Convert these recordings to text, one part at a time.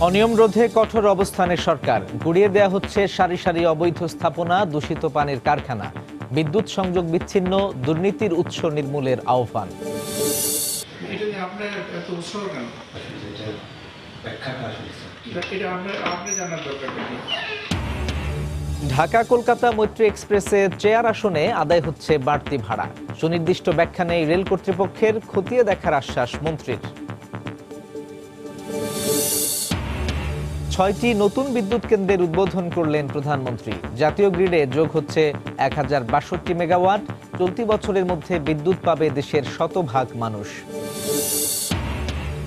অনিয়ম রোধে কঠোর অবস্থানে সরকার, গুড়িয়ে দেয়া হচ্ছে সারি সারি অবৈধ স্থাপনা, দূষিত পানির কারখানা, বিদ্যুৎ সংযোগ বিচ্ছিন্ন, দুর্নীতির উৎস নির্মূলের আহ্বান। ঢাকা কলকাতা মৈত্রী এক্সপ্রেসে চেয়ার আসনে আদায় হচ্ছে বাড়তি ভাড়া, সুনির্দিষ্ট ব্যাখ্যা নেই রেল কর্তৃপক্ষের, খতিয়ে দেখার আশ্বাস মন্ত্রীর। ৬টি নতুন বিদ্যুৎ কেন্দ্রের উদ্বোধন করলেন প্রধানমন্ত্রী। জাতীয় গ্রিডে যোগ হচ্ছে ১,০৬২ মেগাওয়াট। চলতি বছরের মধ্যে বিদ্যুৎ পাবে দেশের শতভাগ মানুষ।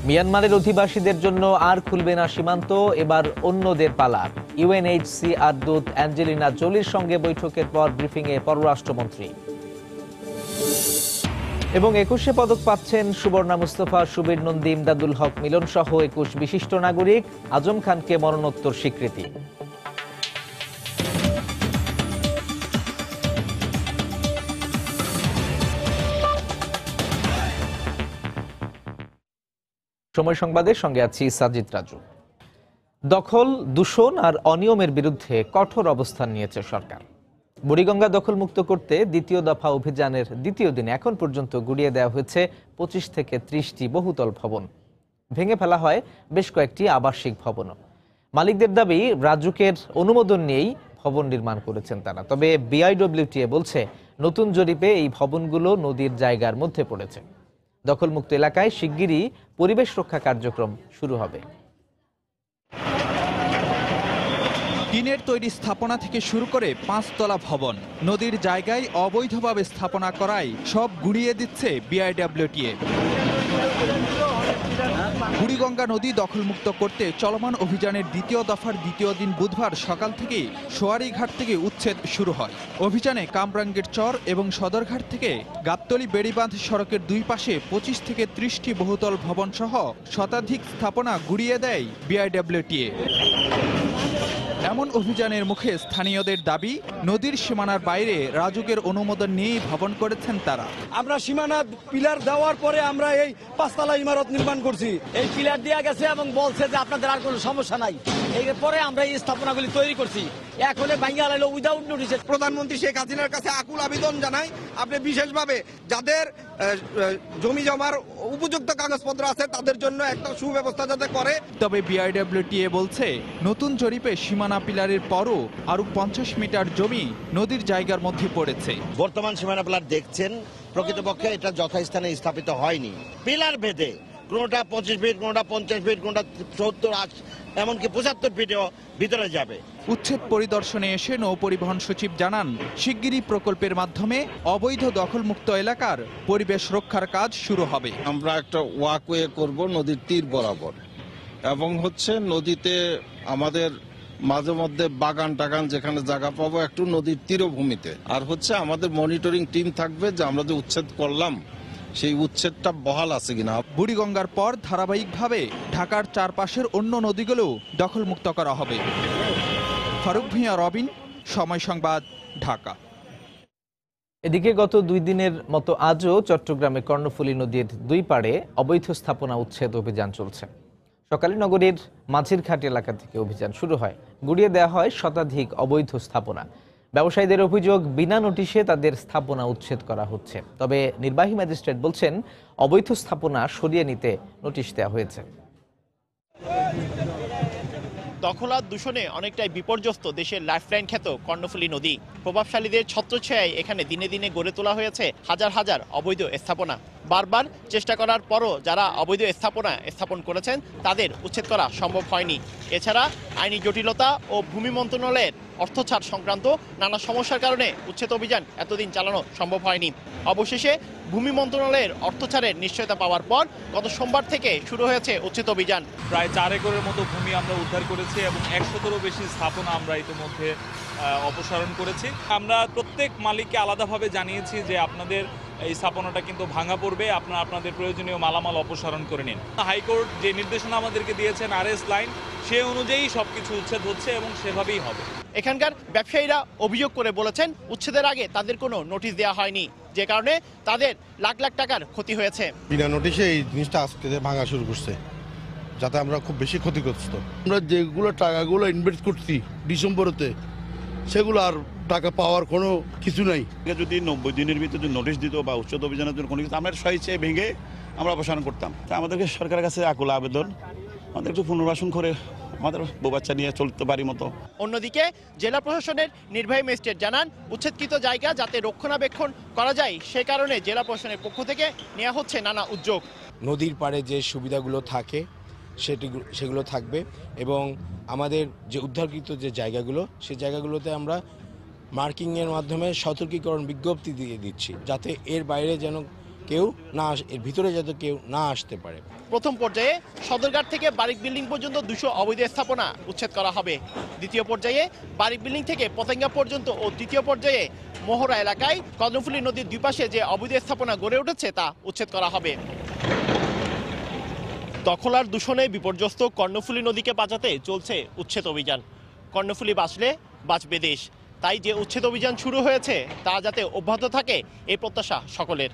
মিয়ানমারের অধিবাসীদের জন্য আর খুলবে না সীমান্ত, এবার অন্যদের পালা। ইউএনএইচসিআর দূত অ্যাঞ্জেলিনা জোলির সঙ্গে বৈঠকের পর ব্রিফিংয়ে পররাষ্ট্রমন্ত্রী। এবং ২১শে পদক পাচ্ছেন সুবর্ণা মুস্তফা, সুবীর নন্দী, ইমদাদুল হক মিলন সহ ২১ বিশিষ্ট নাগরিক। আজম খানকে মরণোত্তর স্বীকৃতি। সময় সংবাদের সঙ্গে আছি সাজিদ রাজু। দখল, দূষণ আর অনিয়মের বিরুদ্ধে কঠোর অবস্থান নিয়েছে সরকার। বুড়িগঙ্গা দখলমুক্ত করতে দ্বিতীয় দফা অভিযানের দ্বিতীয় দিনে এখন পর্যন্ত গুড়িয়ে দেওয়া হয়েছে ২৫ থেকে ৩০টি বহুতল ভবন। ভেঙে ফেলা হয় বেশ কয়েকটি আবাসিক ভবনও। মালিকদের দাবি, রাজুকের অনুমোদন নিয়েই ভবন নির্মাণ করেছেন তারা। তবে বিআইডব্লিউটিএ বলছে, নতুন জরিপে এই ভবনগুলো নদীর জায়গার মধ্যে পড়েছে। দখলমুক্ত এলাকায় শিগগিরই পরিবেশ রক্ষা কার্যক্রম শুরু হবে। টিনের তৈরি স্থাপনা থেকে শুরু করে ৫ তলা ভবন নদীর জায়গায় অবৈধভাবে স্থাপনা করায় সব গুড়িয়ে দিচ্ছে বিআইডব্লিউটিএ। বুড়িগঙ্গা নদী দখলমুক্ত করতে চলমান অভিযানের দ্বিতীয় দফার দ্বিতীয় দিন বুধবার সকাল থেকে সোয়ারিঘাট থেকে উচ্ছেদ শুরু হয়। অভিযানে কামরাঙ্গীর চর এবং সদরঘাট থেকে গাবতলী বেড়িবাঁধ সড়কের দুই পাশে ২৫ থেকে ৩০টি বহুতল ভবন সহ শতাধিক স্থাপনা গুড়িয়ে দেয় বিআইডব্লিউটিএ। এমন অভিযানের মুখে স্থানীয়দের দাবি, নদীর সীমানার বাইরে রাজুকের অনুমোদন নিয়েই ভবন করেছেন তারা। আমরা সীমানা পিলার দেওয়ার পরে আমরা এই ৫ তলা ইমারত নির্মাণ করছি। এই পিলার দেওয়া গেছে এবং বলছে যে আপনাদের আর কোনো সমস্যা নাই। এরপরে আমরা এই স্থাপনাগুলি তৈরি করছি। এখন ভাঙ্গা লাইলো উইদাউট নোটিসে। প্রধানমন্ত্রী শেখ হাসিনার কাছে আকুল আবেদন জানাই, আপনি বিশেষভাবে যাদের জমি জমার উপযুক্ত কাগজপত্র আছে তাদের জন্য একটা সুব্যবস্থা যাতে করে। তবে বিআইডব্লিউটিএ বলছে, নতুন জরিপে সীমানা পিলারের পরও আরো ৫০ মিটার জমি নদীর জায়গার মধ্যে পড়েছে। বর্তমান সীমানা পিলার দেখছেন, প্রকৃতপক্ষে এটা যথাস্থানে স্থাপিত হয়নি। পিলার ভেদে কোনোটা ২৫ ফিট, কোনোটা ৫০ ফিট, কোনোটা ৭০, এমনকি ৭৫ ফিটেও ভিতরে যাবে। উচ্ছেদ পরিদর্শনে এসে নৌপরিবহন সচিব জানান, শিগগিরই প্রকল্পের মাধ্যমে অবৈধ দখলমুক্ত এলাকার পরিবেশ রক্ষার কাজ শুরু হবে। আমরা একটা ওয়াকওয়ে করব নদীর তীর বরাবর, এবং নদীতে আমাদের মাঝে মধ্যে বাগান টাগান যেখানে জায়গা পাবো একটু নদীর তীরভূমিতে। আর আমাদের মনিটরিং টিম থাকবে যে আমরা যে উচ্ছেদ করলাম সেই উচ্ছেদটা বহাল আছে কিনা। বুড়িগঙ্গার পর ধারাবাহিকভাবে ঢাকার চারপাশের অন্য নদীগুলো দখলমুক্ত করা হবে। ফারুক ভূঁইয়া, রবিন, সময় সংবাদ, ঢাকা। এদিকে গত ২ দিনের মতো আজও চট্টগ্রামে কর্ণফুলী নদীর দুই পাড়ে অবৈধ স্থাপনা উচ্ছেদ অভিযান চলছে। সকালে নগরীর মাঝিরঘাট এলাকা থেকে অভিযান শুরু হয়। গুড়িয়ে দেওয়া হয় শতাধিক অবৈধ স্থাপনা। ব্যবসায়ীদের অভিযোগ, বিনা নোটিশে তাদের স্থাপনা উচ্ছেদ করা হচ্ছে। তবে নির্বাহী ম্যাজিস্ট্রেট বলছেন, অবৈধ স্থাপনা সরিয়ে নিতে নোটিশ দেওয়া হয়েছে। দখল আর দূষণে অনেকটাই বিপর্যস্ত দেশের লাইফলাইন খ্যাত কর্ণফুলী নদী। প্রভাবশালীদের ছত্রছায়ায় এখানে দিনে দিনে গড়ে তোলা হয়েছে হাজার হাজার অবৈধ স্থাপনা। বারবার চেষ্টা করার পরও যারা অবৈধ স্থাপন করেছেন তাদের উচ্ছেদ করা সম্ভব হয়নি। এছাড়া আইনি জটিলতা ও ভূমি মন্ত্রণালয়ের অর্থছাড় সংক্রান্ত নানা সমস্যার কারণে উচ্ছেদ অভিযান এতদিন চালানো সম্ভব হয়নি। অবশেষে ভূমি মন্ত্রণালয়ের অর্থছাড়ের নিশ্চয়তা পাওয়ার পর গত সোমবার থেকে শুরু হয়েছে উচ্ছেদ অভিযান। প্রায় ৪ একরের মতো ভূমি আমরা উদ্ধার করেছি এবং ১০০-ও বেশি স্থাপনা আমরা ইতিমধ্যে অপসারণ করেছি। আমরা প্রত্যেক মালিককে আলাদাভাবে জানিয়েছি যে আপনাদের এই স্থাপনাটা কিন্তু ভাঙা পড়বে, আপনাদের প্রয়োজনীয় মালামাল অপসারণ করে নিন। হাইকোর্ট যে নির্দেশনা আমাদেরকে দিয়েছেন আরএস লাইন, সে অনুযায়ী সবকিছু উচ্ছেদ হচ্ছে এবং সেভাবেই হবে। এখানকার ব্যবসায়ীরা অভিযোগ করে বলেছেন, উচ্ছেদের আগে তাদের কোনো নোটিশ দেওয়া হয়নি, যে কারণে তাদের লাখ লাখ টাকার ক্ষতি হয়েছে। বিনা নোটিশে এই জিনিসটা আজকে ভাঙা শুরু করছে, যাতে আমরা খুব বেশি ক্ষতিগ্রস্ত। আমরা যেগুলো টাকাগুলো ইনভেস্ট করছি ডিসেম্বরেতে, সেগুলো আর টাকা পাওয়ার কোনো কিছু নাই। যদি 90 দিনের ভিতরে নোটিশ দিত বা উচ্ছেদ অভিযানের জন্য কোনো কিছু, আমরা স্বেচ্ছায় ভেঙে আমরা অপসারণ করতাম। তা আমাদেরকে সরকারের কাছে আকুল আবেদন, আমাদের একটু পুনর্বাসন করে আমাদের বউ বাচ্চা নিয়ে চলতে পারি মতো। অন্যদিকে জেলা প্রশাসনের নির্বাহী ম্যাজিস্ট্রেট জানান, উচ্ছেদকৃত জায়গা যাতে রক্ষণাবেক্ষণ করা যায় সে কারণে জেলা প্রশাসনের পক্ষ থেকে নেওয়া হচ্ছে নানা উদ্যোগ। নদীর পাড়ে যে সুবিধাগুলো থাকে সেগুলো থাকবে এবং আমাদের যে উদ্ধারকৃত যে জায়গাগুলো, সেই জায়গাগুলোতে আমরা মার্কিংয়ের মাধ্যমে সতর্কীকরণ বিজ্ঞপ্তি দিয়ে দিচ্ছি, যাতে এর বাইরে যেন কেউ না এর ভিতরে যাতে কেউ না আসতে পারে। প্রথম পর্যায়ে সদরঘাট থেকে বারিক বিল্ডিং পর্যন্ত 200 অবৈধ স্থাপনা উচ্ছেদ করা হবে। দ্বিতীয় পর্যায়ে বারিক বিল্ডিং থেকে পতেঙ্গা পর্যন্ত ও তৃতীয় পর্যায়ে মোহরা এলাকায় কর্ণফুলী নদীর দুই পাশে যে অবৈধ স্থাপনা গড়ে উঠেছে তা উচ্ছেদ করা হবে। দখল আর দূষণে বিপর্যস্ত কর্ণফুলী নদীকে বাঁচাতে চলছে উচ্ছেদ অভিযান। কর্ণফুলী বাঁচলে বাঁচবে দেশ, তাই যে উচ্ছেদ অভিযান শুরু হয়েছে তা যাতে অব্যাহত থাকে এই প্রত্যাশা সকলের।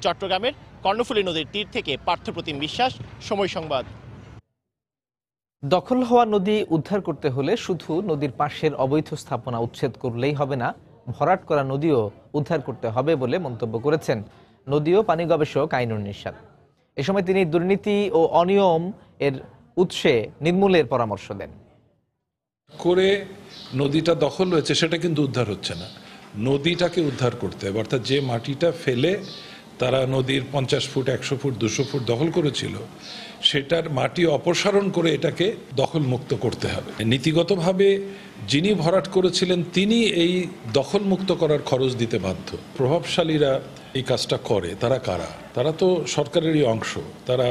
চট্টগ্রামের কর্ণফুলী নদীর তীর থেকে পার্থপ্রতিম বিশ্বাস, সময় সংবাদ। দখল হওয়া নদী উদ্ধার করতে হলে শুধু নদীর পাশের অবৈধ স্থাপনা উচ্ছেদ করলেই হবে না, ভরাট করা নদীও উদ্ধার করতে হবে বলে মন্তব্য করেছেন নদী ও পানি গবেষক আইনুন নিশাত। এ সময় তিনি দুর্নীতি ও অনিয়ম এর উৎসে নির্মূলের পরামর্শ দেন। করে নদীটা দখল হয়েছে সেটা কিন্তু উদ্ধার হচ্ছে না, নদীটাকে উদ্ধার করতে হবে। অর্থাৎ যে মাটিটা ফেলে তারা নদীর 50 ফুট 100 ফুট 200 ফুট দখল করেছিল, সেটার মাটি অপসারণ করে এটাকে দখল মুক্ত করতে হবে। নীতিগতভাবে যিনি ভরাট করেছিলেন তিনি এই দখল মুক্ত করার খরচ দিতে বাধ্য। প্রভাবশালীরা এই কাজটা করে, তারা কারা? তারা তো সরকারেরই অংশ, তারা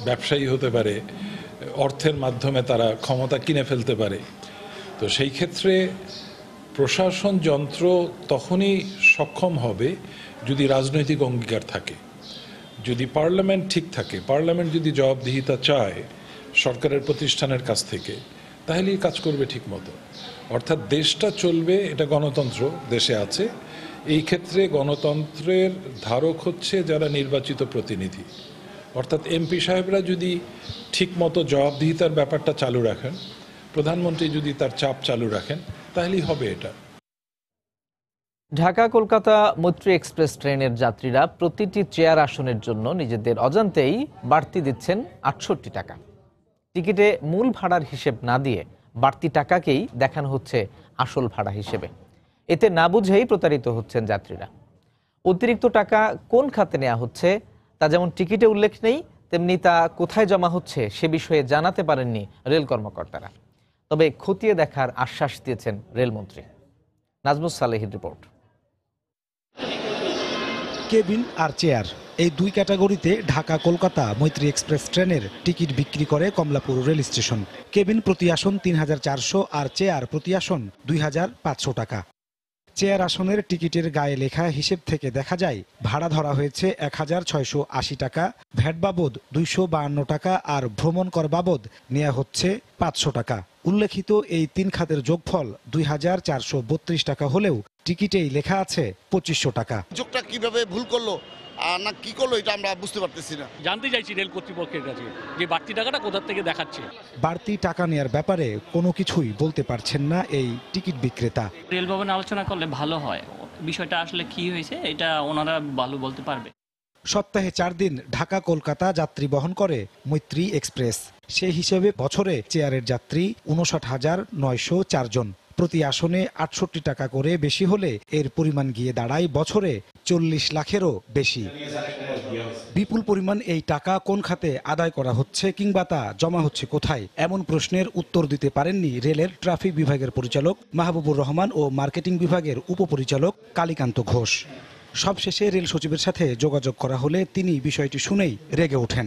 ব্যবসায়ী হতে পারে, অর্থের মাধ্যমে তারা ক্ষমতা কিনে ফেলতে পারে। তো সেই ক্ষেত্রে প্রশাসন যন্ত্র তখনই সক্ষম হবে যদি রাজনৈতিক অঙ্গীকার থাকে, যদি পার্লামেন্ট ঠিক থাকে। পার্লামেন্ট যদি জবাবদিহিতা চায় সরকারের প্রতিষ্ঠানের কাছ থেকে, তাহলেই কাজ করবে ঠিক মতো। অর্থাৎ দেশটা চলবে, এটা গণতন্ত্র দেশে আছে। এই ক্ষেত্রে গণতন্ত্রের ধারক হচ্ছে যারা নির্বাচিত প্রতিনিধি, অর্থাৎ এমপি সাহেবরা যদি ঠিক মতো জবাবদিহিতার ব্যাপারটা চালু রাখেন, প্রধানমন্ত্রী যদি তার চাপ চালু রাখেন, তাহলেই হবে এটা। ঢাকা কলকাতা মৈত্রী এক্সপ্রেস ট্রেনের যাত্রীরা প্রতিটি চেয়ার আসনের জন্য নিজেদের অজান্তেই বাড়তি দিচ্ছেন 68 টাকা। টিকিটে মূল ভাড়ার হিসেব না দিয়ে বাড়তি টাকাকেই দেখানো হচ্ছে আসল ভাড়া হিসেবে। এতে না বুঝেই প্রতারিত হচ্ছেন যাত্রীরা। অতিরিক্ত টাকা কোন খাতে নেওয়া হচ্ছে তা যেমন টিকিটে উল্লেখ নেই, তেমনি তা কোথায় জমা হচ্ছে সে বিষয়ে জানাতে পারেননি রেল কর্মকর্তারা। তবে খতিয়ে দেখার আশ্বাস দিয়েছেন রেলমন্ত্রী। নাজমুস সালেহির রিপোর্ট। কেবিন আর চেয়ার, এই দুই ক্যাটাগরিতে ঢাকা কলকাতা মৈত্রী এক্সপ্রেস ট্রেনের টিকিট বিক্রি করে কমলাপুর রেল স্টেশন। কেবিন প্রতি আসন 3400 আর চেয়ার প্রতি আসন 2500 টাকা। চেয়ার আসনের টিকিটের গায়ে লেখা হিসেব থেকে দেখা যায় ভাড়া ধরা হয়েছে 1680 টাকা, ভ্যাট বাবদ 252 টাকা আর ভ্রমণ কর বাবদ নেওয়া হচ্ছে 500 টাকা। উল্লেখিত এই তিন খাতের যোগফল 2432 টাকা হলেও টিকিটেই লেখা আছে 2500 টাকা। যোগটা কিভাবে ভুল করলো আর না কি করলো এটা আমরা বুঝতে পারতেছি না। জানতে চাইছি রেল কর্তৃপক্ষের কাছে যে বাড়তি টাকাটা কোথা থেকে দেখাচ্ছে। বাড়তি টাকা নেওয়ার ব্যাপারে কোনো কিছুই বলতে পারছেন না এই টিকিট বিক্রেতা। রেল ভবনে আলোচনা করলে ভালো হয়, বিষয়টা আসলে কি হয়েছে এটা ওনারা ভালো বলতে পারবে। সপ্তাহে 4 দিন ঢাকা কলকাতা যাত্রী বহন করে মৈত্রী এক্সপ্রেস। সেই হিসেবে বছরে চেয়ারের যাত্রী 59,904 জন। প্রতি আসনে 68 টাকা করে বেশি হলে এর পরিমাণ গিয়ে দাঁড়ায় বছরে 40 লাখেরও বেশি। বিপুল পরিমাণ এই টাকা কোন খাতে আদায় করা হচ্ছে কিংবা তা জমা হচ্ছে কোথায়, এমন প্রশ্নের উত্তর দিতে পারেননি রেলের ট্রাফিক বিভাগের পরিচালক মাহবুবুর রহমান ও মার্কেটিং বিভাগের উপপরিচালক কালীকান্ত ঘোষ। সবশেষে রেল সচিবের সাথে যোগাযোগ করা হলে তিনি বিষয়টি শুনেই রেগে ওঠেন।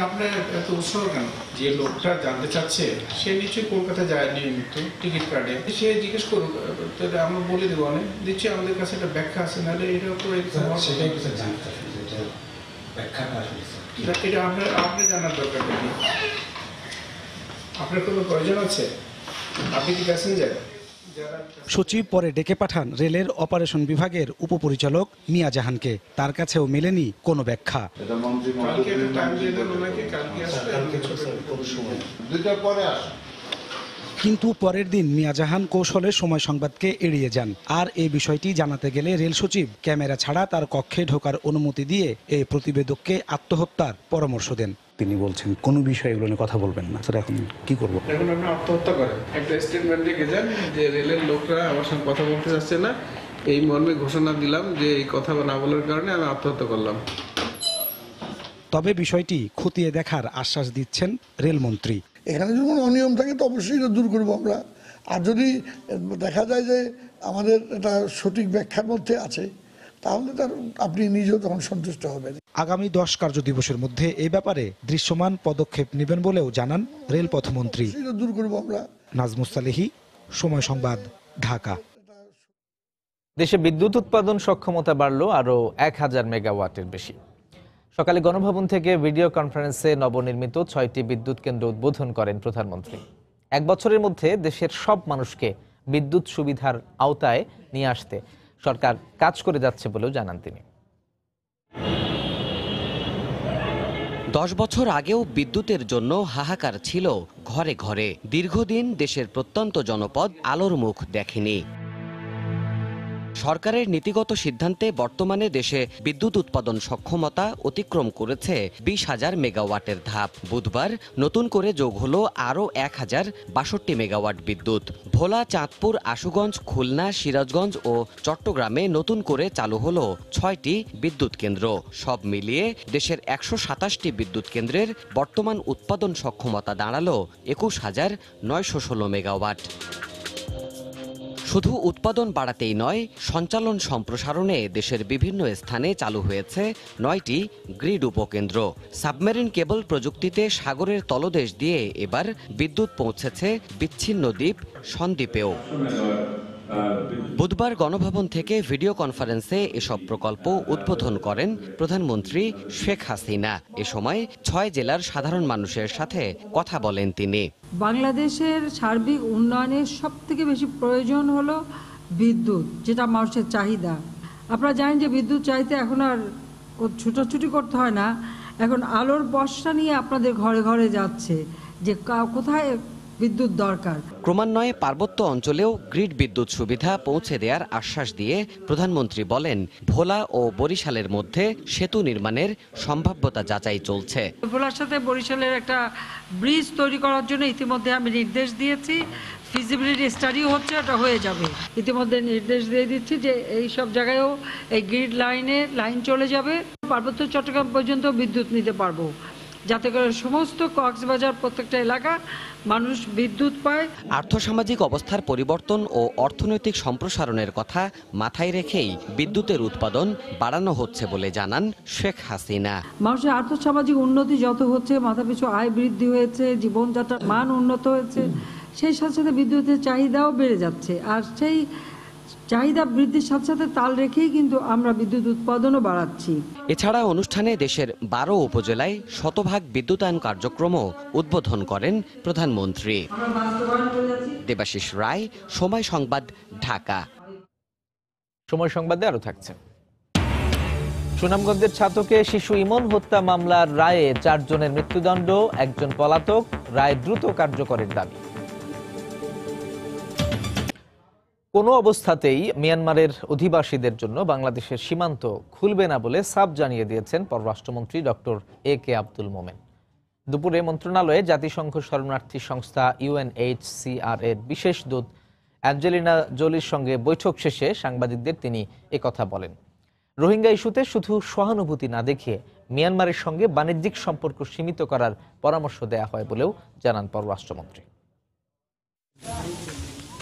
আপনার এত উৎসাহ কেন? যে লোকটা জানতে চাচ্ছে সে নিশ্চয়ই কলকাতা যায় নিয়মিত টিকিট কাটে, সে জিজ্ঞেস করুক, তাহলে আমরা বলে দেবো অনেক দিচ্ছি, আমাদের কাছে একটা ব্যাখ্যা আছে, নাহলে এটা তো সেটাই জানতে এটা আপনার জানার দরকার নেই। আপনার কোনো প্রয়োজন আছে? আপনি কি প্যাসেঞ্জার? সচিব পরে ডেকে পাঠান রেলের অপারেশন বিভাগের উপপরিচালক মিয়া জাহানকে। তার কাছেও মেলেনি কোনো ব্যাখ্যা। কিন্তু পরের দিন মিয়া জাহান কৌশলে সময় সংবাদকে এড়িয়ে যান। আর এই বিষয়টি জানাতে গেলে রেল সচিব ক্যামেরা ছাড়া তার কক্ষে ঢোকার অনুমতি দিয়ে এই প্রতিবেদককে আত্মহত্যার পরামর্শ দেন। তিনি বলছেন কোনো বিষয়ে এগুলো নিয়ে কথা বলবেন না। স্যার এখন কি করব? এখন আপনি আত্মহত্যা করেন, একটা স্টেটমেন্ট লিখে যান যে রেলের লোকরা আমার সঙ্গে কথা বলতে চাচ্ছে না, এই মর্মে ঘোষণা দিলাম যে এই কথা না বলার কারণে আমি আত্মহত্যা করলাম। তবে বিষয়টি খতিয়ে দেখার আশ্বাস দিচ্ছেন রেলমন্ত্রী। এখানে যদি কোনো অনিয়ম থাকে তো অবশ্যই এটা দূর করবো আমরা। আর যদি দেখা যায় যে আমাদের এটা সঠিক ব্যাখ্যার মধ্যে আছে, তাহলে তার আপনি নিজেও তখন সন্তুষ্ট হবেন। আগামী 10 কার্যদিবসের মধ্যে এই ব্যাপারে দৃশ্যমান পদক্ষেপ নেবেন বলেও জানান রেলপথমন্ত্রী। দূর করবো আমরা। নাজমুস সালেহী, সময় সংবাদ, ঢাকা। দেশে বিদ্যুৎ উৎপাদন সক্ষমতা বাড়ল আরও 1000 মেগাওয়াটের বেশি। সকালে গণভবন থেকে ভিডিও কনফারেন্সে নবনির্মিত 6টি বিদ্যুৎ কেন্দ্র উদ্বোধন করেন প্রধানমন্ত্রী। 1 বছরের মধ্যে দেশের সব মানুষকে বিদ্যুৎ সুবিধার আওতায় নিয়ে আসতে সরকার কাজ করে যাচ্ছে বলেও জানান তিনি। 10 বছর আগেও বিদ্যুতের জন্য হাহাকার ছিল ঘরে ঘরে। দীর্ঘদিন দেশের প্রত্যন্ত জনপদ আলোর মুখ দেখেনি। সরকারের নীতিগত সিদ্ধান্তে বর্তমানে দেশে বিদ্যুৎ উৎপাদন সক্ষমতা অতিক্রম করেছে 20,000 মেগাওয়াটের ধাপ। বুধবার নতুন করে যোগ হলো আরও 1062 মেগাওয়াট বিদ্যুৎ। ভোলা, চাঁদপুর, আশুগঞ্জ, খুলনা, সিরাজগঞ্জ ও চট্টগ্রামে নতুন করে চালু হলো 6টি বিদ্যুৎ কেন্দ্র। সব মিলিয়ে দেশের 127টি বিদ্যুৎ কেন্দ্রের বর্তমান উৎপাদন সক্ষমতা দাঁড়ালো 21,916 মেগাওয়াট। শুধু উৎপাদন বাড়াতেই নয়, সঞ্চালন সম্প্রসারণে দেশের বিভিন্ন স্থানে চালু হয়েছে 9টি গ্রিড উপকেন্দ্র। সাবমেরিন কেবল প্রযুক্তিতে সাগরের তলদেশ দিয়ে এবার বিদ্যুৎ পৌঁছেছে বিচ্ছিন্ন দ্বীপ সন্দ্বীপেও। বুধবার গণভবন থেকে ভিডিও কনফারেন্সে এসব প্রকল্প উদ্বোধন করেন প্রধানমন্ত্রী শেখ হাসিনা। এ সময় 6 জেলার সাধারণ মানুষের সাথে কথা বলেন তিনি। বাংলাদেশের সার্বিক উন্নয়নের সবথেকে বেশি প্রয়োজন হলো বিদ্যুৎ, যেটা মানুষের চাহিদা। আপনারা জানেন যে বিদ্যুৎ চাইতে এখন আর ছুটোছুটি করতে হয় না, এখন আলোর বর্ষা নিয়ে আপনাদের ঘরে ঘরে যাচ্ছে যে কোথায় বিদ্যুৎ দরকার। ক্রমান্বয়ে পার্বত্য অঞ্চলেও গ্রিড বিদ্যুৎ সুবিধা পৌঁছে দেওয়ার আশ্বাস দিয়ে প্রধানমন্ত্রী বলেন, ভোলা ও বরিশালের মধ্যে সেতু নির্মাণের সম্ভাব্যতা যাচাই চলছে। ভোলার সাথে বরিশালের একটা ব্রিজ তৈরি করার জন্য ইতিমধ্যে আমি নির্দেশ দিয়েছি, ফিজিবিলিটি স্টাডিও হচ্ছে, ওটা হয়ে যাবে। ইতিমধ্যে নির্দেশ দিয়ে দিচ্ছি যে এই সব জায়গায়ও এই গ্রিড লাইন চলে যাবে, পার্বত্য চট্টগ্রাম পর্যন্ত বিদ্যুৎ নিতে পারবো, যাতে করে সমস্ত কক্সবাজার প্রত্যেকটা এলাকা মানুষ বিদ্যুৎ পায়। আর্থসামাজিক অবস্থার পরিবর্তন ও অর্থনৈতিক সম্প্রসারণের কথা মাথায় রেখেই বিদ্যুতের উৎপাদন বাড়ানো হচ্ছে বলে জানান শেখ হাসিনা। মানুষের আর্থসামাজিক উন্নতি যত হচ্ছে, মাথাপিছু আয় বৃদ্ধি হয়েছে, জীবনযাত্রার মান উন্নত হয়েছে, সেই সাথে সাথে বিদ্যুতের চাহিদাও বেড়ে যাচ্ছে। আর সেই চাহিদা বৃদ্ধির সাথে সাথে তাল রেখেই কিন্তু আমরা বিদ্যুৎ উৎপাদনও বাড়াচ্ছি। এছাড়া অনুষ্ঠানে দেশের 12 উপজেলায় শতভাগ বিদ্যুতায়ন কার্যক্রমও উদ্বোধন করেন প্রধানমন্ত্রী। দেবাশিস রায়, সময় সংবাদ, ঢাকা। সময় সংবাদে আরো থাকছে। সুনামগঞ্জের ছাতকে শিশু ইমন হত্যা মামলার রায়ে 4 জনের মৃত্যুদণ্ড, 1 জন পলাতক, রায় দ্রুত কার্যকরের দাবি। কোনো অবস্থাতেই মিয়ানমারের অধিবাসীদের জন্য বাংলাদেশের সীমান্ত খুলবে না বলে সাফ জানিয়ে দিয়েছেন পররাষ্ট্রমন্ত্রী ডক্টর এ.কে আব্দুল মোমেন। দুপুরে মন্ত্রণালয়ে জাতিসংঘ শরণার্থী সংস্থা UNHCR এর বিশেষ দূত অ্যাঞ্জেলিনা জোলির সঙ্গে বৈঠক শেষে সাংবাদিকদের তিনি একথা বলেন। রোহিঙ্গা ইস্যুতে শুধু সহানুভূতি না দেখিয়ে মিয়ানমারের সঙ্গে বাণিজ্যিক সম্পর্ক সীমিত করার পরামর্শ দেয়া হয় বলেও জানান পররাষ্ট্রমন্ত্রী।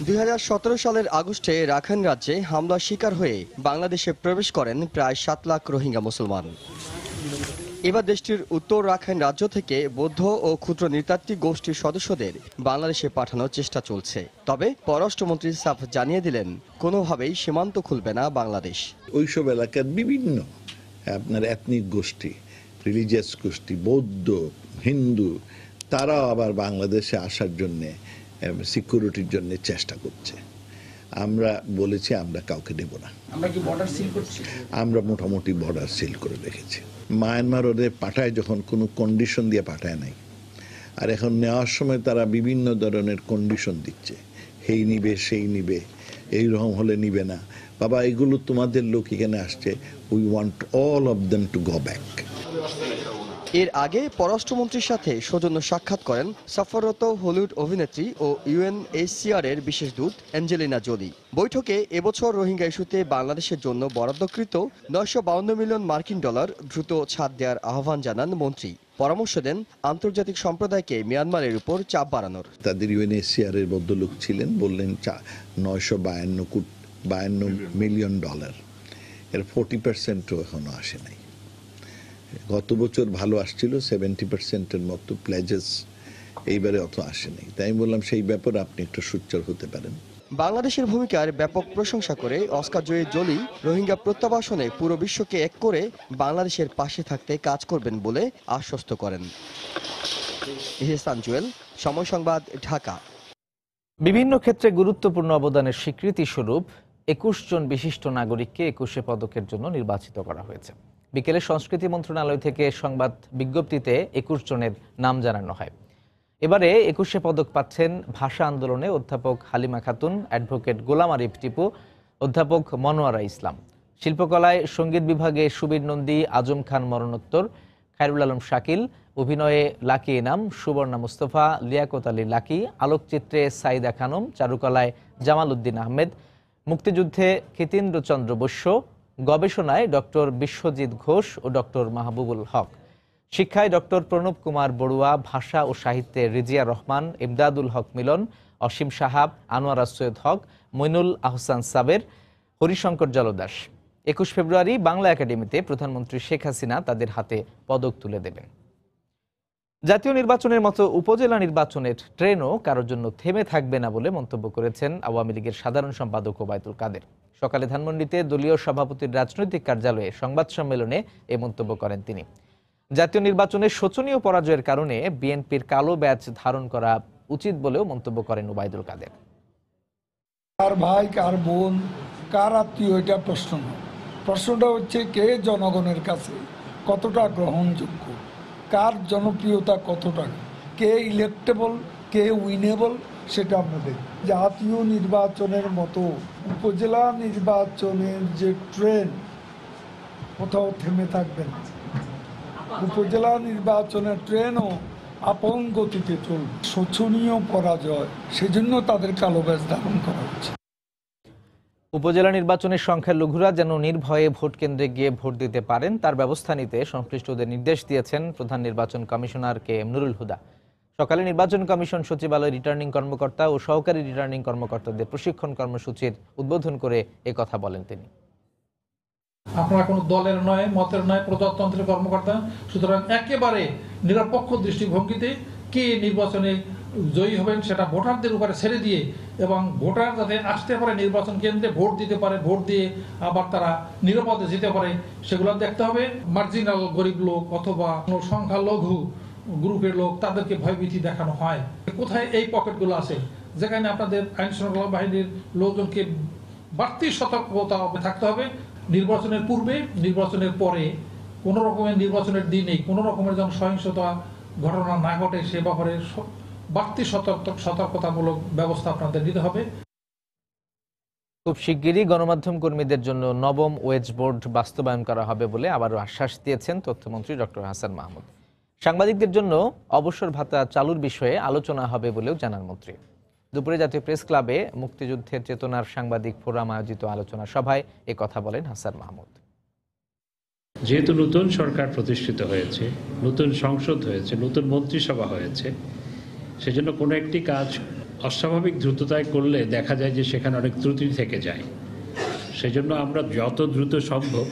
2017 সালের আগস্টে রাখাইন রাজ্যে হামলার শিকার হয়ে বাংলাদেশে প্রবেশ করেন প্রায় 7 লাখ রোহিঙ্গা মুসলমান। এবার দেশটির উত্তর রাখাইন রাজ্য থেকে বৌদ্ধ ও ক্ষুদ্র নৃতাত্ত্বিক গোষ্ঠীর সদস্যদের বাংলাদেশে পাঠানোর চেষ্টা চলছে। তবে পররাষ্ট্রমন্ত্রী সাফ জানিয়ে দিলেন, কোনোভাবেই সীমান্ত খুলবে না বাংলাদেশ। ওইসব এলাকার বিভিন্ন আপনার এথনিক গোষ্ঠী, রিলিজিয়াস গোষ্ঠী, বৌদ্ধ, হিন্দু, তারাও আবার বাংলাদেশে আসার জন্যে সিকিউরিটির জন্য চেষ্টা করছে। আমরা বলেছি আমরা কাউকে দেব না। আমরা কি বর্ডার সিল করছি? আমরা মোটামুটি বর্ডার সিল করে রেখেছি। মায়ানমার ওদের পাঠায় যখন কোনো কন্ডিশন দিয়ে পাঠায় নাই, আর এখন নেওয়ার সময় তারা বিভিন্ন ধরনের কন্ডিশন দিচ্ছে, এই নিবে সেই নিবে, এইরকম হলে নিবে না। বাবা, এগুলো তোমাদের লোক এখানে আসছে, we want all of them to go back. এর আগে পররাষ্ট্রমন্ত্রীর সাথে সৌজন্য সাক্ষাৎ করেন সফররত হলিউড অভিনেত্রী ও ইউএনএইচসিআর এর বিশেষ দূত অ্যাঞ্জেলিনা জোলি। বৈঠকে এবছর রোহিঙ্গা ইস্যুতে বাংলাদেশের জন্য বরাদ্দকৃত $952 মিলিয়ন দ্রুত ছাড় দেওয়ার আহ্বান জানান মন্ত্রী। পরামর্শ দেন আন্তর্জাতিক সম্প্রদায়কে মিয়ানমারের উপর চাপ বাড়ানোর। তাদের ইউএনএইচসিআর এর ভদ্রলোক ছিলেন, বললেন $952 মিলিয়ন, এর 40% এখনো আসে নাই। গত বছর ভালো আসছিল, 70% মতো প্লেজেস, এইবারে অত আসেনি। তাই আমি বললাম সেই ব্যাপারে আপনি একটু সোচ্চার হতে পারেন। বাংলাদেশের ভূমিকার ব্যাপক প্রশংসা করে অস্কার জয়ী জোলি রোহিঙ্গা প্রত্যাবাসনে পুরো বিশ্বকে এক করে বাংলাদেশের পাশে থাকতে কাজ করবেন বলে আশ্বস্ত করেন। ইহসান জুয়েল, সময় সংবাদ, ঢাকা। বিভিন্ন ক্ষেত্রে গুরুত্বপূর্ণ অবদানের স্বীকৃতি স্বরূপ 21 জন বিশিষ্ট নাগরিককে 21শে পদকের জন্য নির্বাচিত করা হয়েছে। বিকেলে সংস্কৃতি মন্ত্রণালয় থেকে সংবাদ বিজ্ঞপ্তিতে 21 জনের নাম জানানো হয়। এবারে 21শে পদক পাচ্ছেন ভাষা আন্দোলনে অধ্যাপক হালিমা খাতুন, অ্যাডভোকেট গোলাম আরিফ টিপু, অধ্যাপক মনোয়ারা ইসলাম। শিল্পকলায় সঙ্গীত বিভাগে সুবীর নন্দী, আজম খান মরণোত্তর, খায়রুল আলম শাকিল, অভিনয়ে লাকি ইনাম, সুবর্ণা মুস্তফা, লিয়াকত আলী লাকি, আলোকচিত্রে সাইদা খানম, চারুকলায় জামাল উদ্দিন আহমেদ, মুক্তিযুদ্ধে খিতেন্দ্রচন্দ্র বৈশ্য, গবেষণায় ডক্টর বিশ্বজিৎ ঘোষ ও ডক্টর মাহবুবুল হক, শিক্ষায় ডক্টর প্রণব কুমার বড়ুয়া, ভাষা ও সাহিত্যে রিজিয়া রহমান, ইমদাদুল হক মিলন, অসীম সাহাব, আনোয়ারা সৈয়দ হক, মইনুল আহসান সাবের, হরিশঙ্কর জলদাস। 21 ফেব্রুয়ারি বাংলা একাডেমিতে প্রধানমন্ত্রী শেখ হাসিনা তাদের হাতে পদক তুলে দেবেন। জাতীয় নির্বাচনের মতো উপজেলা নির্বাচনের ট্রেনও কারোর জন্য থেমে থাকবে না বলে মন্তব্য করেছেন আওয়ামী লীগের সাধারণ সম্পাদক ওবায়দুল কাদের। সকালে ধানমন্ডিতে দলীয় সভাপতির রাজনৈতিক কার্যালয়ে সংবাদ সম্মেলনে এ মন্তব্য করেন তিনি। জাতীয় নির্বাচনের শোচনীয় পরাজয়ের কারণে বিএনপির কালো ব্যাজ ধারণ করা উচিত বলেও মন্তব্য করেন ওবায়দুল কাদের। কার ভাই, কার বোন, কার আত্মীয়, এটা প্রশ্ন নয়। প্রশ্নটা হচ্ছে কে জনগণের কাছে কতটা গ্রহণযোগ্য, কার জনপ্রিয়তা কতটা, কে ইলেক্টেবল, কে উইনেবল, সেটা আমরা দেখি। জাতীয় নির্বাচনের মতো উপজেলা নির্বাচনের যে ট্রেন কোথাও থেমে থাকবে না। উপজেলা নির্বাচনের ট্রেনও আপন গতিতে চলবে। শোচনীয় পরাজয়, সেজন্য তাদের কালো ব্যাজ ধারণ করা হচ্ছে। উপজেলা নির্বাচনের সংখ্যালঘুরা যেন নির্ভয়ে ভোট কেন্দ্রে গিয়ে ভোট দিতে পারেন তার ব্যবস্থা নিতে সংশ্লিষ্টদের নির্দেশ দিয়েছেন প্রধান নির্বাচন commissioner K M Nurul Huda. সকালে নির্বাচন কমিশন সচিবালয় রিটার্নিং কর্মকর্তা ও সহকারী রিটার্নিং কর্মকর্তাদের প্রশিক্ষণ কর্মসূচির উদ্বোধন করে কথা বলেন তিনি। আপনারা কোনো দলের নয়, মতের নয়, প্রজাতন্ত্রের কর্মকর্তা, সুতরাং একেবারে নিরপেক্ষ দৃষ্টিভঙ্গিতে কে নির্বাচনে জয়ী হবেন সেটা ভোটারদের উপরে ছেড়ে দিয়ে, এবং ভোটার যাতে আসতে পারে নির্বাচন কেন্দ্রে ভোট দিতে পারে, ভোট দিয়ে আবার তারা নিরাপদে যেতে পারে, সেগুলো দেখতে হবে। মার্জিনাল গরিব লোক অথবা কোনো সংখ্যালঘু গ্রুপের লোক, তাদেরকে ভয়ভীতি দেখানো হয়। কোথায় এই পকেটগুলো আছে যেখানে আপনাদের আইন শৃঙ্খলা বাহিনীর লোকজনকে বাড়তি সতর্কতা থাকতে হবে। নির্বাচনের পূর্বে, নির্বাচনের পরে, কোনো রকমের নির্বাচনের দিনে কোনো রকমের যেন সহিংসতা ঘটনা না ঘটে সে ব্যাপারে বাড়তি সতর্কতামূলক ব্যবস্থা আপনাদের নিতে হবে। খুব শিগগিরই গণমাধ্যম কর্মীদের জন্য নবম ওয়েজ বোর্ড বাস্তবায়ন করা হবে বলে আবারও আশ্বাস দিয়েছেন তথ্যমন্ত্রী ডক্টর হাসান মাহমুদ। সাংবাদিকদের জন্য অবসর ভাতা চালুর বিষয়ে আলোচনা হবে বলেও জানান মন্ত্রী। দুপুরে জাতীয় প্রেস ক্লাবে মুক্তিযুদ্ধের চেতনার সাংবাদিক ফোরাম আয়োজিত আলোচনা সভায় কথা বলেন হাসান মাহমুদ। যেহেতু নতুন সরকার প্রতিষ্ঠিত হয়েছে, নতুন সংসদ হয়েছে, নতুন মন্ত্রিসভা হয়েছে, সেজন্য কোনো একটি কাজ অস্বাভাবিক দ্রুততায় করলে দেখা যায় যে সেখানে অনেক ত্রুটি থেকে যায়। সেজন্য আমরা যত দ্রুত সম্ভব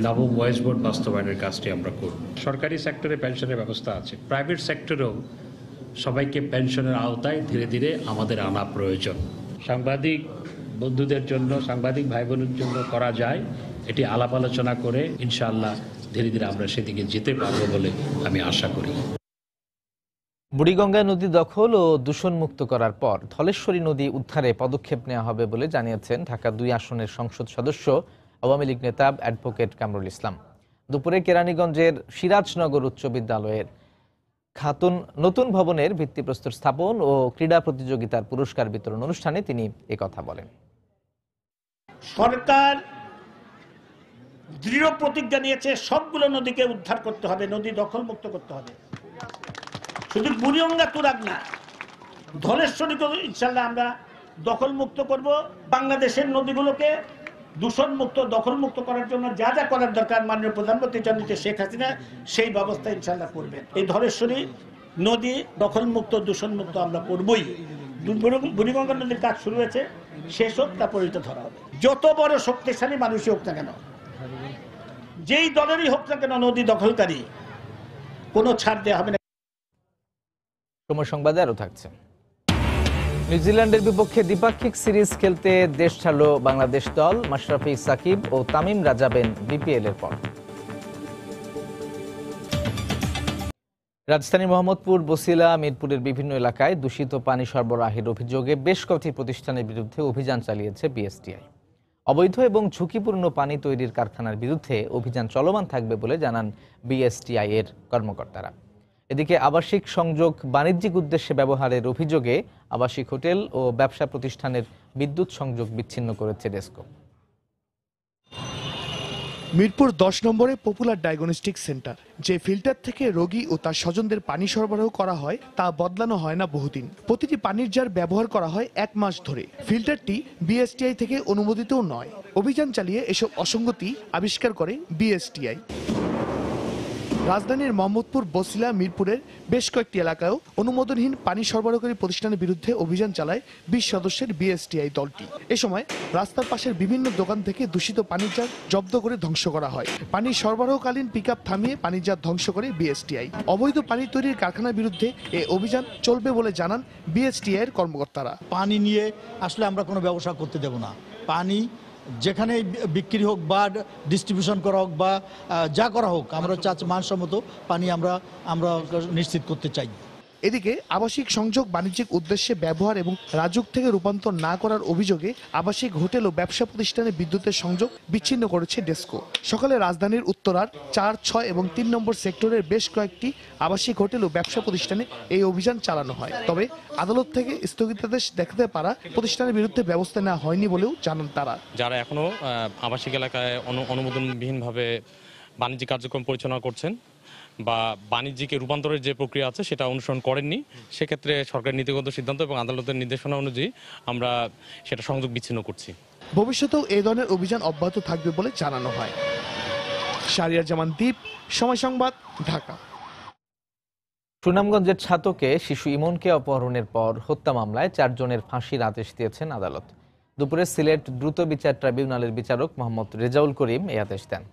নবম ওয়েজ বোর্ড বাস্তবায়নের কাজটি আমরা করব। সরকারি সেক্টরে পেনশনের ব্যবস্থা আছে, প্রাইভেট সেক্টরেও সবাইকে পেনশনের আওতায় ধীরে ধীরে আমাদের আনা প্রয়োজন। সাংবাদিক বন্ধুদের জন্য, সাংবাদিক ভাই বোনের জন্য করা যায়, এটি আলাপ আলোচনা করে ইনশাআল্লাহ ধীরে ধীরে আমরা সেদিকে যেতে পারবো বলে আমি আশা করি। বুড়িগঙ্গা নদী দখল ও দূষণমুক্ত করার পর ধলেশ্বরী নদী উদ্ধারে পদক্ষেপ নেওয়া হবে বলে জানিয়েছেন ঢাকা 2 আসনের সংসদ সদস্য আওয়ামী লীগ নেতা অ্যাডভোকেট কামরুল ইসলাম। দুপুরে কেরানীগঞ্জের সিরাজনগর উচ্চ বিদ্যালয়ের খাতুন নতুন ভবনের ভিত্তিপ্রস্তর স্থাপন ও ক্রীড়া প্রতিযোগিতার পুরস্কার বিতরণ অনুষ্ঠানে তিনি একথা বলেন। সরকার দৃঢ় প্রতিজ্ঞা নিয়েছে সবগুলো নদীকে উদ্ধার করতে হবে, নদী দখল মুক্ত করতে হবে। শুধু বুড়িগঙ্গা তুরাগ না, ধলেশ্বরীকে ইনশাল্লাহ আমরা দখল মুক্ত করব। বাংলাদেশের নদীগুলোকে দূষণ মুক্ত দখল মুক্ত করার জন্য যা যা করার দরকার মাননীয় প্রধানমন্ত্রী জননেত্রী শেখ হাসিনা সেই ব্যবস্থা ইনশাল্লাহ করবেন। এই ধলেশ্বরী নদী দখল মুক্ত দূষণ মুক্ত আমরা করবই। বুড়িগঙ্গা নদীর কাজ শুরু হয়েছে, শেষ হোক তারপর এটা ধরা হবে। যত বড় শক্তিশালী মানুষই হোক না কেন, যেই দলেরই হোক না কেন, নদী দখলকারী কোনো ছাড় দেওয়া হবে না। সময় সংবাদে আরো থাকছে। নিউজিল্যান্ডের বিপক্ষে দ্বিপাক্ষিক সিরিজ খেলতে দেশ ছাড়ল বাংলাদেশ দল। মাশরাফি সাকিব ও তামিম যাবেন বিপিএল এর পর। রাজধানীর মোহাম্মদপুর, বছিলা, মিরপুরের বিভিন্ন এলাকায় দূষিত পানি সরবরাহের অভিযোগে বেশ কয়েকটি প্রতিষ্ঠানের বিরুদ্ধে অভিযান চালিয়েছে বিএসটিআই। অবৈধ এবং ঝুঁকিপূর্ণ পানি তৈরির কারখানার বিরুদ্ধে অভিযান চলমান থাকবে বলে জানান বিএসটিআই এর কর্মকর্তারা। এদিকে আবাসিক সংযোগ বাণিজ্যিক উদ্দেশ্যে ব্যবহারের অভিযোগে আবাসিক হোটেল ও ব্যবসা প্রতিষ্ঠানের বিদ্যুৎ সংযোগ বিচ্ছিন্ন করেছে ডেসকো। মিরপুর 10 নম্বরে পপুলার ডায়াগনস্টিক সেন্টার, যে ফিল্টার থেকে রোগী ও তার স্বজনদের পানি সরবরাহ করা হয় তা বদলানো হয় না বহুদিন। প্রতিটি পানির জার ব্যবহার করা হয় 1 মাস ধরে। ফিল্টারটি বিএসটিআই থেকে অনুমোদিতও নয়। অভিযান চালিয়ে এসব অসঙ্গতি আবিষ্কার করে বিএসটিআই। রাজধানীর মোহাম্মদপুর, বছিলা, মিরপুরের বেশ কয়েকটি এলাকায়ও অনুমোদনহীন পানি সরবরাহকারী প্রতিষ্ঠানের বিরুদ্ধে অভিযান চালায় 20 সদস্যের বিএসটিআই দলটি। এ সময় রাস্তার পাশের বিভিন্ন দোকান থেকে দূষিত পানির জার জব্দ করে ধ্বংস করা হয়। পানি সরবরাহকালীন পিকআপ থামিয়ে পানির জার ধ্বংস করে বিএসটিআই। অবৈধ পানি তৈরির কারখানার বিরুদ্ধে এ অভিযান চলবে বলে জানান বিএসটিআই এর কর্মকর্তারা। পানি নিয়ে আসলে আমরা কোনো ব্যবসা করতে দেব না। পানি যেখানে বিক্রি হোক বা ডিস্ট্রিবিউশন করা হোক বা যা করা হোক, আমরা মানসম্মত পানি আমরা নিশ্চিত করতে চাই। এদিকে আবাসিক সংযোগ বাণিজ্যিক উদ্দেশ্যে ব্যবহার এবং রাজুক থেকে রূপান্তর না করার অভিযোগে আবাসিক হোটেল ও ব্যবসা প্রতিষ্ঠানে বিদ্যুতের সংযোগ বিচ্ছিন্ন করেছে ডেসকো। সকালে রাজধানীর উত্তরার 4, 6 এবং 3 নম্বর সেক্টরের বেশ কয়েকটি আবাসিক হোটেল ও ব্যবসা প্রতিষ্ঠানে এই অভিযান চালানো হয়। তবে আদালত থেকে স্থগিতাদেশ দেখাতে পারা প্রতিষ্ঠানের বিরুদ্ধে ব্যবস্থা নেওয়া হয়নি বলেও জানান তারা। যারা এখনো আবাসিক এলাকায় অনুমোদনবিহীনভাবে বাণিজ্যিক কার্যক্রম পরিচালনা করছেন বা বাণিজ্যিক রূপান্তরের যে প্রক্রিয়া আছে সেটা অনুসরণ করেননি, সেক্ষেত্রে সরকারের নীতিগত সিদ্ধান্ত এবং আদালতের নির্দেশনা অনুযায়ী আমরা সেটা সংযোগ বিচ্ছিন্ন করছি। ভবিষ্যতেও এই ধরনের অভিযান অব্যাহত থাকবে বলে জানানো হয়। শাহরিয়ার জামান দ্বীপ, সময় সংবাদ, ঢাকা। সুনামগঞ্জের ছাতকে শিশু ইমনকে অপহরণের পর হত্যা মামলায় 4 জনের ফাঁসির আদেশ দিয়েছেন আদালত। দুপুরে সিলেট দ্রুত বিচার ট্রাইব্যুনালের বিচারক মোহাম্মদ রেজাউল করিম এই আদেশ দেন।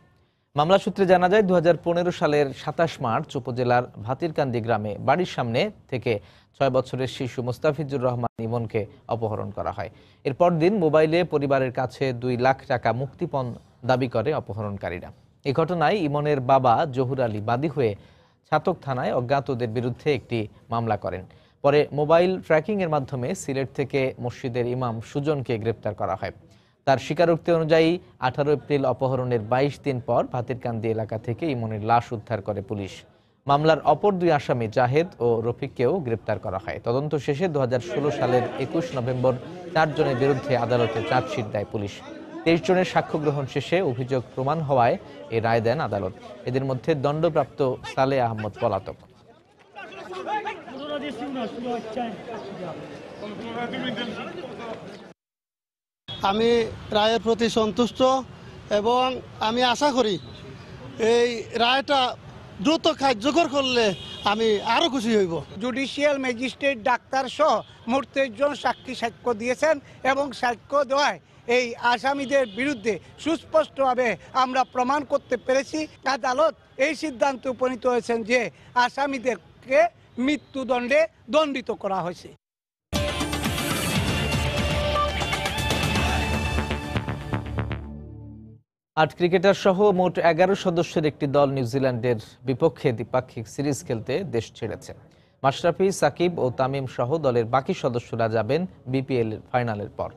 মামলা সূত্রে জানা যায় 2015 সালের 27 মার্চ উপজেলার ভাতিরকান্দি গ্রামে বাড়ির সামনে থেকে 6 বছরের শিশু মোস্তাফিজুর রহমান ইমনকে অপহরণ করা হয়। এরপর দিন মোবাইলে পরিবারের কাছে 2 লাখ টাকা মুক্তিপণ দাবি করে অপহরণকারীরা। এই ঘটনায় ইমনের বাবা জহুর আলী বাদী হয়ে ছাতক থানায় অজ্ঞাতদের বিরুদ্ধে একটি মামলা করেন। পরে মোবাইল ট্র্যাকিংয়ের মাধ্যমে সিলেট থেকে মসজিদের ইমাম সুজনকে গ্রেপ্তার করা হয়। তার স্বীকারোক্তি অনুযায়ী 18 এপ্রিল অপহরণের 22 দিন পর ভাতিরকান্দি এলাকা থেকে ইমনের লাশ উদ্ধার করে পুলিশ। মামলার অপর 2 আসামি জাহেদ ও রফিককেও গ্রেপ্তার করা হয়। তদন্ত শেষে 2016 সালের 21 নভেম্বর 4 জনের বিরুদ্ধে আদালতে চার্জশিট দেয় পুলিশ। 23 জনের সাক্ষ্য গ্রহণ শেষে অভিযোগ প্রমাণ হওয়ায় এই রায় দেন আদালত। এদের মধ্যে দণ্ডপ্রাপ্ত সালে আহমদ পলাতক। আমি রায়ের প্রতি সন্তুষ্ট এবং আমি আশা করি এই রায়টা দ্রুত কার্যকর করলে আমি আরো খুশি হইব। জুডিশিয়াল ম্যাজিস্ট্রেট ডাক্তার সহ মোট 23 জন সাক্ষ্য দিয়েছেন এবং সাক্ষ্য দেওয়ায় এই আসামিদের বিরুদ্ধে সুস্পষ্টভাবে আমরা প্রমাণ করতে পেরেছি। আদালত এই সিদ্ধান্তে উপনীত হয়েছেন যে আসামিদেরকে মৃত্যুদণ্ডে দণ্ডিত করা হয়েছে। 8 ক্রিকেটার সহ মোট 11 সদস্যের একটি দল নিউজিল্যান্ডের বিপক্ষে দ্বিপাক্ষিক সিরিজ খেলতে দেশ ছেড়েছে। মাশরাফি, সাকিব ও তামিম সহ দলের বাকি সদস্যরা যাবেন বিপিএল ফাইনালের পর।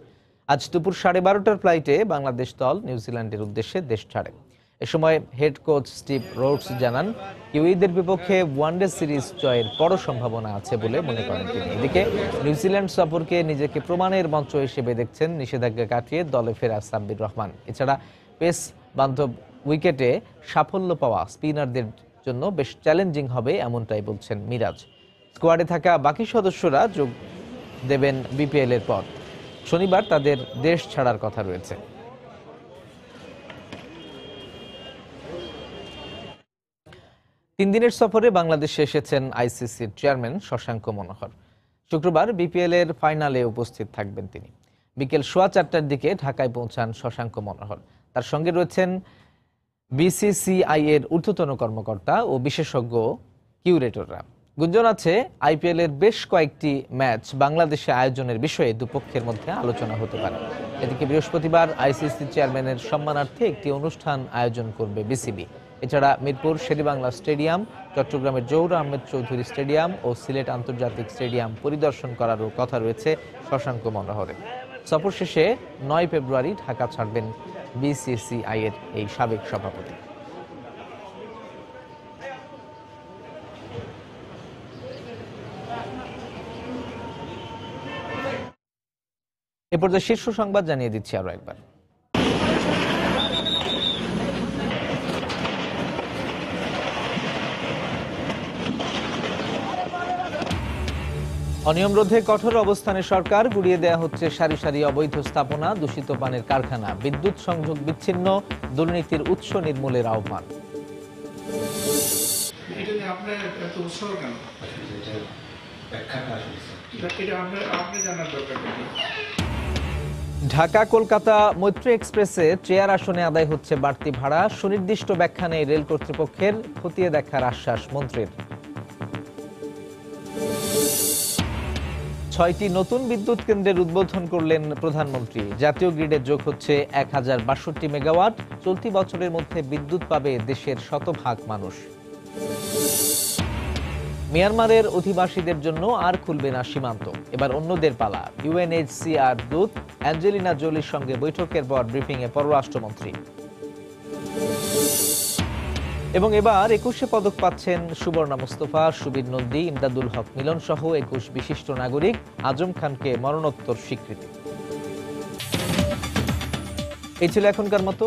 আজ দুপুর 12:30টার ফ্লাইটে বাংলাদেশ দল নিউজিল্যান্ডের উদ্দেশ্যে দেশ ছাড়ে। এ সময় হেড কোচ স্টিভ রোডস জানান, কিউইদের বিপক্ষে ওয়ানডে সিরিজ জয়ের বড় সম্ভাবনা আছে বলে মনে করেন তিনি। এদিকে নিউজিল্যান্ড সফরকে নিজেকে প্রমাণের মঞ্চ হিসেবে দেখছেন নিষেধাজ্ঞা কাটিয়ে দলে ফেরা সাব্বির রহমান। এছাড়া পেস বান্ধব উইকেটে সাফল্য পাওয়া স্পিনারদের জন্য বেশ চ্যালেঞ্জিং হবে এমনটাই বলছেন মিরাজ। স্কোয়াডে থাকা বাকি সদস্যরা যোগ দেবেন বিপিএল এর পর। শনিবার তাদের দেশ ছাড়ার কথা রয়েছে। তিন দিনের সফরে বাংলাদেশে এসেছেন আইসিসির চেয়ারম্যান শশাঙ্ক মনোহর। শুক্রবার বিপিএল এর ফাইনালে উপস্থিত থাকবেন তিনি। বিকেল 4:15টার দিকে ঢাকায় পৌঁছান শশাঙ্ক মনোহর। তার সঙ্গে রয়েছেন বিসিসিআই এর ঊর্ধ্বতন কর্মকর্তা ও বিশেষজ্ঞ কিউরেটররা। গুঞ্জন আছে, আইপিএল এর বেশ কয়েকটি ম্যাচ বাংলাদেশে আয়োজনের বিষয়ে দুপক্ষের মধ্যে আলোচনা হতে পারে। এদিকে বৃহস্পতিবার আইসিসি চেয়ারম্যানের সম্মানার্থে একটি অনুষ্ঠান আয়োজন করবে বিসিবি। এছাড়া মিরপুর শেরেবাংলা স্টেডিয়াম, চট্টগ্রামের জহুর আহমেদ চৌধুরী স্টেডিয়াম ও সিলেট আন্তর্জাতিক স্টেডিয়াম পরিদর্শন করারও কথা রয়েছে শশাঙ্ক মনোহরের। সফর শেষে 9 ফেব্রুয়ারি ঢাকা ছাড়বেন বিসিসিআই এর এই সাবেক সভাপতি। এ পর্যায়ে শীর্ষ সংবাদ জানিয়ে দিচ্ছি আরো একবার। অনিয়ম রোধে কঠোর অবস্থানে সরকার, গুড়িয়ে দেয়া হচ্ছে সারি সারি অবৈধ স্থাপনা, দূষিত পানির কারখানা, বিদ্যুৎ সংযোগ বিচ্ছিন্ন, দুর্নীতির উৎস নির্মূলের আহ্বান। ঢাকা কলকাতা মৈত্রী এক্সপ্রেসে চেয়ার আসনে আদায় হচ্ছে বাড়তি ভাড়া, সুনির্দিষ্ট ব্যাখ্যা নেই রেল কর্তৃপক্ষের, খতিয়ে দেখার আশ্বাস মন্ত্রীর। 6টি নতুন বিদ্যুৎ কেন্দ্রের উদ্বোধন করলেন প্রধানমন্ত্রী। জাতীয় গ্রিডে যোগ হচ্ছে 1062 মেগাওয়াট। চলতি বছরের মধ্যে বিদ্যুৎ পাবে দেশের শতভাগ মানুষ। মিয়ানমারের অধিবাসীদের জন্য আর খুলবে না সীমান্ত, এবার অন্যদের পালা। ইউএনএইচসিআর দূত অ্যাঞ্জেলিনা জোলির সঙ্গে বৈঠকের পর ব্রিফিংয়ে পররাষ্ট্রমন্ত্রী। এবং এবার 21শে পদক পাচ্ছেন সুবর্ণা মুস্তফা, সুবীর নন্দী, ইমদাদুল হক মিলন সহ 21 বিশিষ্ট নাগরিক। আজম খানকে মরণোত্তর স্বীকৃতি। এই ছিল এখনকার মতো।